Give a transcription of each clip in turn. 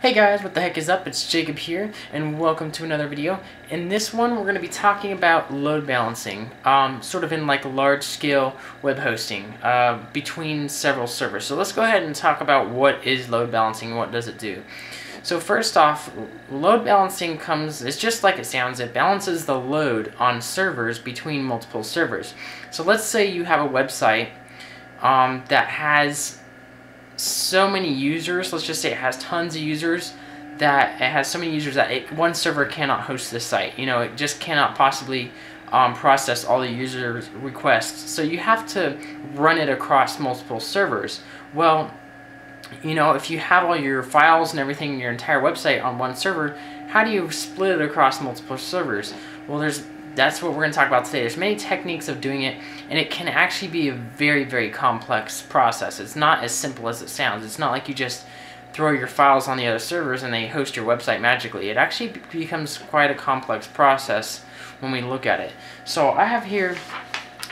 Hey guys, what the heck is up? It's Jacob here, and welcome to another video. In this one, we're going to be talking about load balancing, sort of in like large-scale web hosting between several servers. So let's go ahead and talk about what is load balancing and what does it do. So first off, load balancing it's just like it sounds, it balances the load on servers between multiple servers. So let's say you have a website that has so many users, let's just say it has tons of users, that it has so many users that one server cannot host this site. You know, it just cannot possibly process all the user requests. So you have to run it across multiple servers. Well, you know, if you have all your files and everything in your entire website on one server, how do you split it across multiple servers? Well, that's what we're going to talk about today. There's many techniques of doing it, and it can actually be a very, very complex process. It's not as simple as it sounds. It's not like you just throw your files on the other servers and they host your website magically. It actually becomes quite a complex process when we look at it. So I have here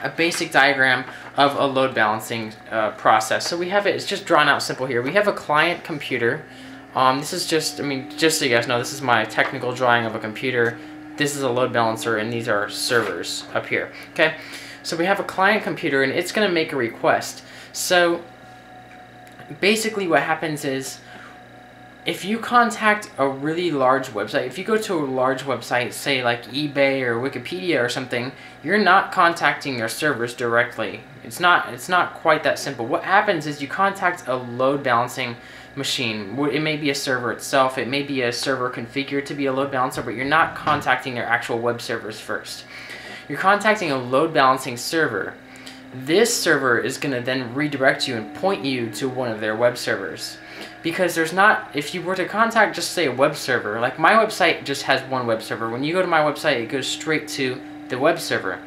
a basic diagram of a load balancing process. So we have it's just drawn out simple here. We have a client computer. This is just so you guys know, this is my technical drawing of a computer. This is a load balancer, and these are servers up here. Okay, so we have a client computer, and it's going to make a request. So basically what happens is, if you contact a really large website, if you go to a large website, say like eBay or Wikipedia or something, you're not contacting their servers directly. It's not quite that simple. What happens is you contact a load balancing machine. It may be a server itself, it may be a server configured to be a load balancer, but you're not contacting their actual web servers first. You're contacting a load balancing server. This server is going to then redirect you and point you to one of their web servers. Because if you were to contact just say a web server, like my website just has one web server. When you go to my website, it goes straight to the web server.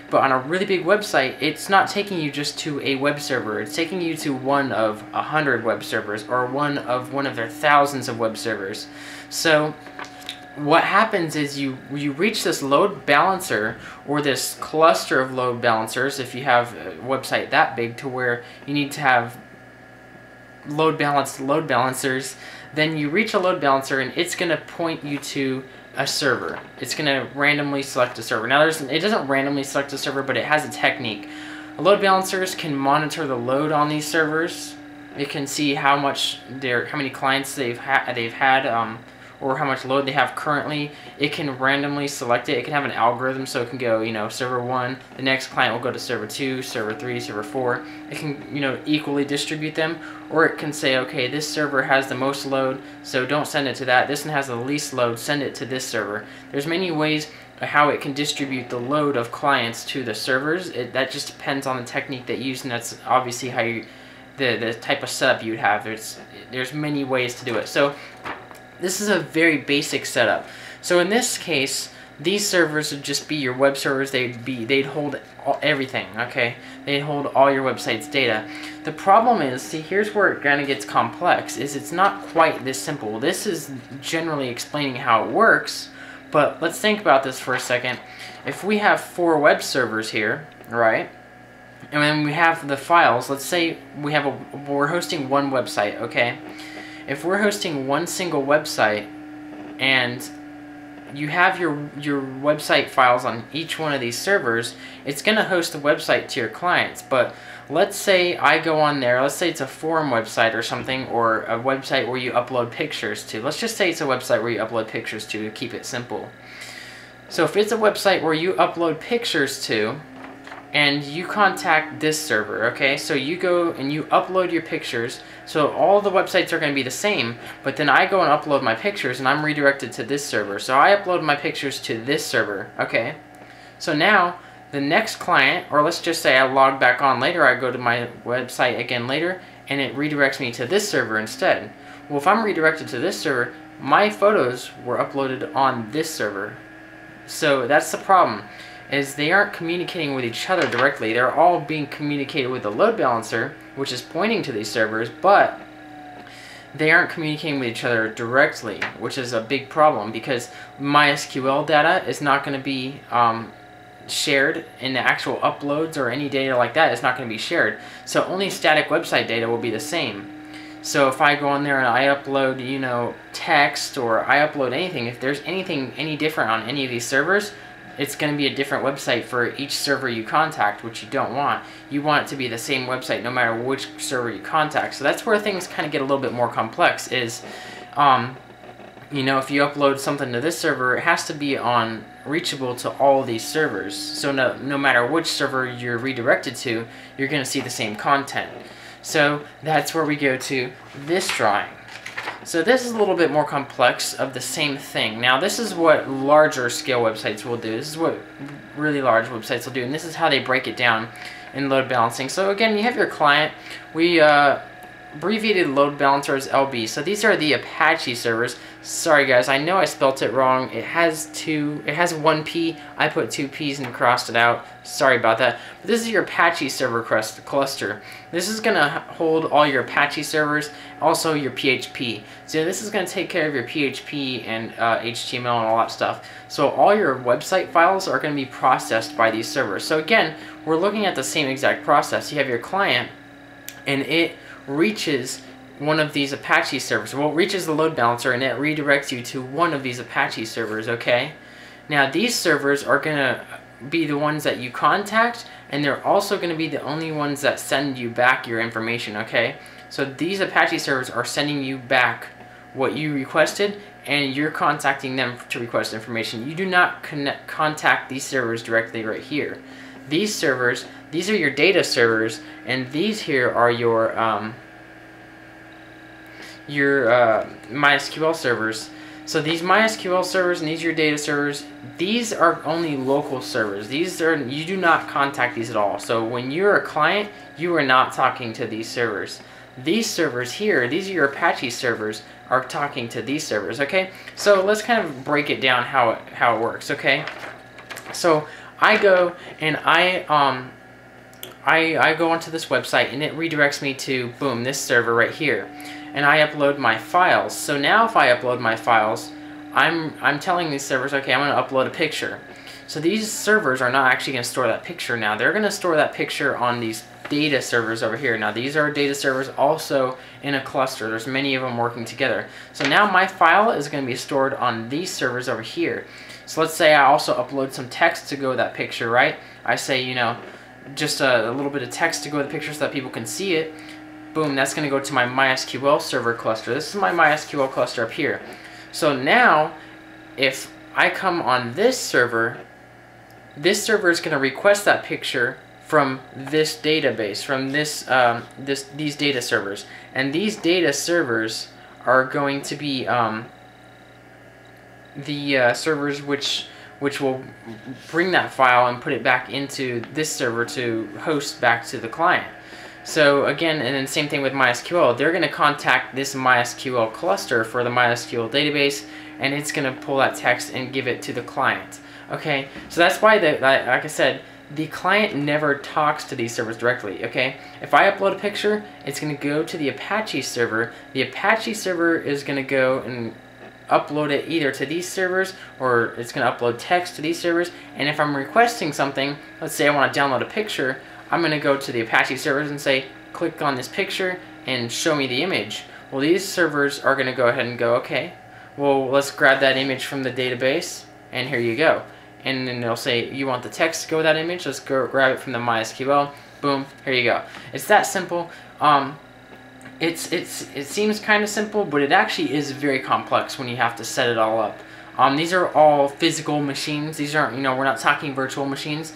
But on a really big website, it's not taking you just to a web server. It's taking you to one of 100 web servers, or one of their thousands of web servers. So what happens is you reach this load balancer, or this cluster of load balancers, if you have a website that big to where you need to have load balancers. Then you reach a load balancer, and it's going to point you to a server. It's going to randomly select a server. Now it doesn't randomly select a server, but it has a technique. Load balancers can monitor the load on these servers. It can see how many clients they've had, or how much load they have currently. It can randomly select it. It can have an algorithm, so it can go, you know, server 1, the next client will go to server 2, server 3, server 4. It can, you know, equally distribute them, or it can say, okay, this server has the most load, so don't send it to that. This one has the least load, send it to this server. There's many ways how it can distribute the load of clients to the servers. That just depends on the technique that you use, and that's obviously how the type of setup you'd have. There's many ways to do it. So this is a very basic setup. So in this case, these servers would just be your web servers. They'd hold everything, okay? They'd hold all your website's data. The problem is, see, here's where it kind of gets complex, is it's not quite this simple. This is generally explaining how it works, but let's think about this for a second. If we have 4 web servers here, right? And then we have the files. Let's say we're hosting one website, okay? If we're hosting one single website, and you have your website files on each one of these servers, it's going to host the website to your clients. But let's say I go on there, let's say it's a forum website or something, or a website where you upload pictures to. Let's just say it's a website where you upload pictures to keep it simple. So if it's a website where you upload pictures to, and you contact this server, okay? So you go and you upload your pictures, so all the websites are going to be the same, but then I go and upload my pictures, and I'm redirected to this server. So I upload my pictures to this server, okay? So now, the next client, or let's just say I log back on later, I go to my website again later, and it redirects me to this server instead. Well, if I'm redirected to this server, my photos were uploaded on this server. So that's the problem, is they aren't communicating with each other directly. They're all being communicated with the load balancer, which is pointing to these servers, but they aren't communicating with each other directly, which is a big problem, because MySQL data is not going to be shared in the actual uploads, or any data like that is not going to be shared. So only static website data will be the same. So if I go on there and I upload, you know, text, or I upload anything, if there's anything any different on any of these servers, it's going to be a different website for each server you contact, which you don't want. You want it to be the same website no matter which server you contact. So that's where things kind of get a little bit more complex is, you know, if you upload something to this server, it has to be reachable to all these servers. So no matter which server you're redirected to, you're going to see the same content. So that's where we go to this drawing. So this is a little bit more complex of the same thing. Now this is what larger scale websites will do. This is what really large websites will do, and this is how they break it down in load balancing. So again, you have your client. We abbreviated load balancer as LB. So these are the Apache servers. Sorry guys, I know I spelt it wrong. It has one P. I put two P's and crossed it out. Sorry about that. But this is your Apache server cluster. This is going to hold all your Apache servers, also your PHP. So this is going to take care of your PHP and HTML and all that stuff. So all your website files are going to be processed by these servers. So again, we're looking at the same exact process. You have your client, and it reaches one of these Apache servers. Well, it reaches the load balancer and it redirects you to one of these Apache servers, okay? Now these servers are going to be the ones that you contact, and they're also going to be the only ones that send you back your information, okay? So these Apache servers are sending you back what you requested, and you're contacting them to request information. You do not contact these servers directly right here. These servers, these are your data servers, and these here are your MySQL servers. So these MySQL servers and these are your data servers. These are only local servers. You do not contact these at all. So when you're a client, you are not talking to these servers. These servers here, these are your Apache servers, are talking to these servers. Okay, so let's kind of break it down how it works. Okay, so I go and I go onto this website, and it redirects me to, boom, this server right here, and I upload my files. So now if I upload my files, I'm telling these servers, okay, I'm going to upload a picture. So these servers are not actually going to store that picture now. They're going to store that picture on these data servers over here. Now these are data servers also in a cluster. There's many of them working together. So now my file is going to be stored on these servers over here. So let's say I also upload some text to go with that picture, right? I say, you know, just a little bit of text to go with the picture so that people can see it. Boom, that's going to go to my MySQL server cluster. This is my MySQL cluster up here. So now, if I come on this server is going to request that picture from this database, from these data servers. And these data servers are going to be the servers which will bring that file and put it back into this server to host back to the client. So again, and then same thing with MySQL, they're going to contact this MySQL cluster for the MySQL database, and it's going to pull that text and give it to the client. Okay, so that's why, like I said, the client never talks to these servers directly, okay? If I upload a picture, it's going to go to the Apache server. The Apache server is going to go and upload it either to these servers, or it's going to upload text to these servers. And if I'm requesting something, let's say I want to download a picture, I'm going to go to the Apache servers and say, click on this picture and show me the image. Well, these servers are going to go ahead and go, okay, well, let's grab that image from the database, and here you go. And then they'll say, you want the text to go with that image? Let's go grab it from the MySQL. Boom, here you go. It's that simple. It seems kind of simple, but it actually is very complex when you have to set it all up. These are all physical machines. These aren't, you know, we're not talking virtual machines.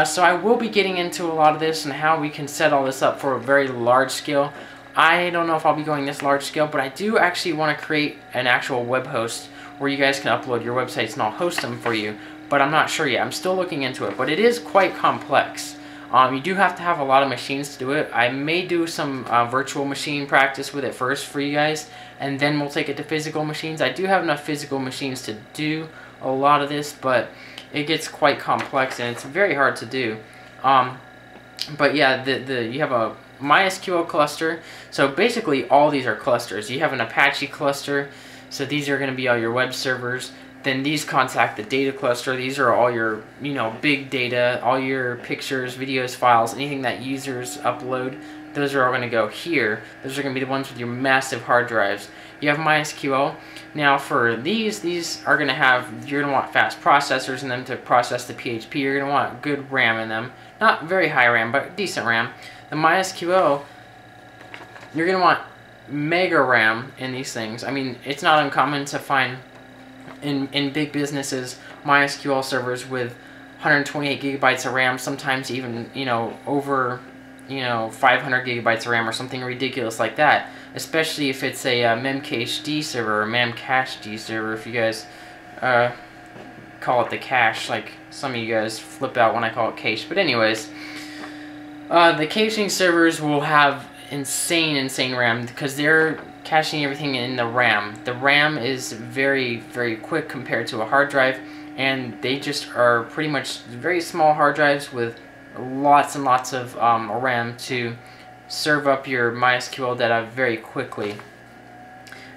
So I will be getting into a lot of this and how we can set all this up for a very large scale. I don't know if I'll be going this large scale, but I do actually want to create an actual web host where you guys can upload your websites and I'll host them for you. But I'm not sure yet. I'm still looking into it, but it is quite complex. You do have to have a lot of machines to do it. I may do some virtual machine practice with it first for you guys, and then we'll take it to physical machines. I do have enough physical machines to do a lot of this, but it gets quite complex and it's very hard to do. But yeah, you have a MySQL cluster. So basically all these are clusters. You have an Apache cluster, so these are going to be all your web servers. Then these contact the data cluster. These are all your, you know, big data, all your pictures, videos, files, anything that users upload. those are all going to go here. Those are going to be the ones with your massive hard drives. You have MySQL. Now for these are going to have, you're going to want fast processors in them to process the PHP. You're going to want good RAM in them. Not very high RAM, but decent RAM. The MySQL, you're going to want mega RAM in these things. I mean, it's not uncommon to find in big businesses MySQL servers with 128 gigabytes of RAM, sometimes even, over 500 gigabytes of RAM or something ridiculous like that, especially if it's a Memcached server or Memcached server, if you guys call it the cache, like some of you guys flip out when I call it cache. But anyways, the caching servers will have insane RAM because they're caching everything in the RAM. The RAM is very quick compared to a hard drive, and they just are pretty much very small hard drives with lots and lots of RAM to serve up your MySQL data very quickly.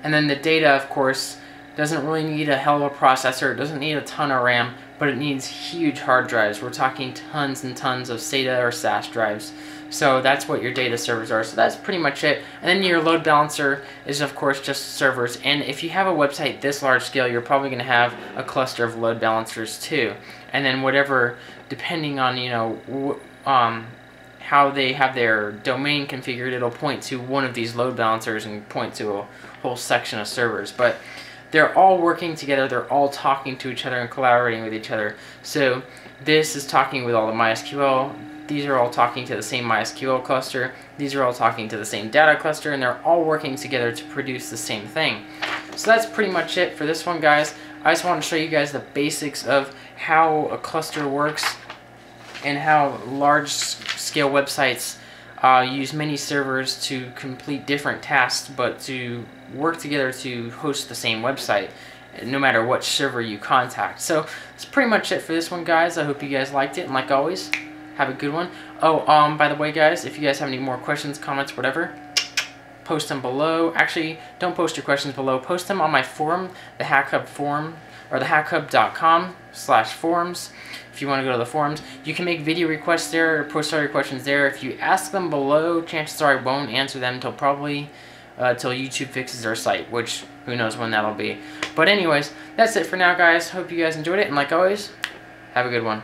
And then the data, of course, doesn't really need a hell of a processor. It doesn't need a ton of RAM, but it needs huge hard drives. We're talking tons and tons of SATA or SAS drives. So that's what your data servers are. So that's pretty much it. And then your load balancer is, of course, just servers. And if you have a website this large scale, you're probably going to have a cluster of load balancers too. And then whatever, depending on, how they have their domain configured, it'll point to one of these load balancers and point to a whole section of servers. But they're all working together, they're all talking to each other and collaborating with each other. So this is talking with all the MySQL, these are all talking to the same MySQL cluster, these are all talking to the same data cluster, and they're all working together to produce the same thing. So that's pretty much it for this one, guys. I just want to show you guys the basics of how a cluster works and how large-scale websites use many servers to complete different tasks, but to work together to host the same website, no matter what server you contact. So that's pretty much it for this one, guys. I hope you guys liked it, and like always, have a good one. Oh, by the way, guys, if you guys have any more questions, comments, whatever, post them below. Actually, don't post your questions below. Post them on my forum, the HackHub forum, or the hackhub.com/forums. If you want to go to the forums, you can make video requests there or post all your questions there. If you ask them below, chances are I won't answer them till probably till YouTube fixes their site, which who knows when that'll be. But anyways, that's it for now, guys. Hope you guys enjoyed it, and like always, have a good one.